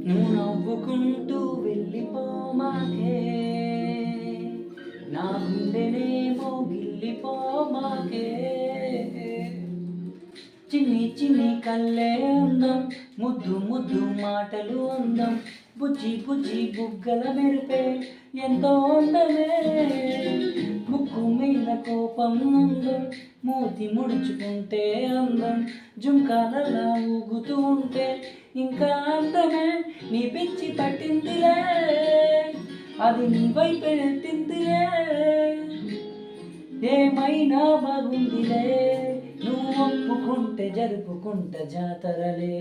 నువ్వు నవ్వుకుంటూ వెళ్ళిపోమాకే, నా గుండెనేమో గిల్లిపోమాకే. చిన్ని చిన్ని కళ్ళే అందం, ముద్దు ముద్దు మాటలు అందం, బుజ్జి బుజ్జి బుగ్గల మెరిపే ఎంతో అందమే. ముక్కు మీద కోపం అందం, మూతి ముడుచుకుంటే అందం, జుంకాలలా ఊగుతూ ఉంటే ఇంకా అందమే. నీ పిచ్చి పట్టిందిలే, అది నీ వైపే నెట్టిందిలే, ఏమైనా బాగుందిలే, నువ్వు ఒప్పుకుంటే జరుపుకుంట జాతరలే.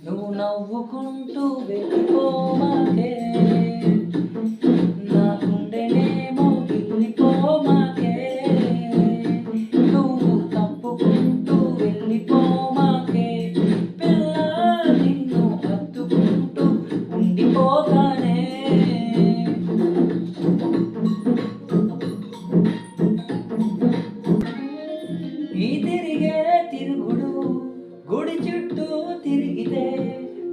నువ్వు నవ్వుకుంటూ వెళ్ళిపోమాకే, నా గుండెనేమో గిల్లిపోమాకే. నువ్వు తప్పుకుంటూ వెళ్ళిపోమాకే, పిల్ల నిన్ను హత్తుకుంటూ ఉండిపోతానే. ఈ తిరిగే తిరుగుడు గుడి చుట్టూ తిరిగితే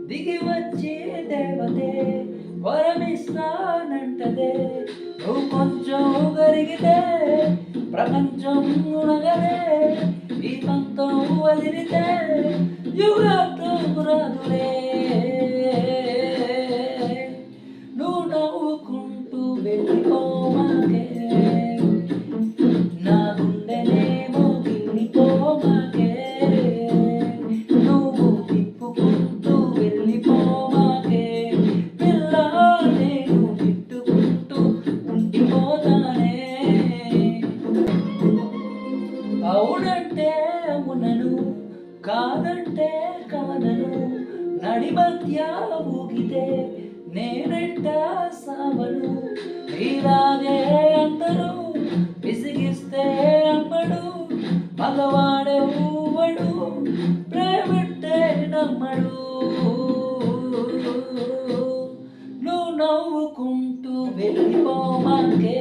దిగి వచ్చే దేవతే వరమిస్తానంటదే. నువ్వు కొంచెం గరిగితే ప్రపంచం ఉనగదే, ఈ పంతం వదిలితే యుగాంతం రాదులే. నువ్వు నవ్వుకుంటూ వెళ్ళిపోమాకే, నా గుండెనేమో గిల్లిపోమాకే. నువ్వు తిప్పుకుంటూ వెళ్ళిపోమాకే, పిల్ల నేను తిట్టుకుంటూ ఉండిపోతానే. అవునంటే అవునను, కాదంటే కాదను, నడి మధ్య ఊగితే నేనెంట సావను. ఇలాగే అందరూ విసిగిస్తే అమ్మడు, మగవాడే ఊవడు, ప్రేమంటే నమ్మడు. నువ్వు నవ్వుకుంటూ వెళ్ళిపోమాకే,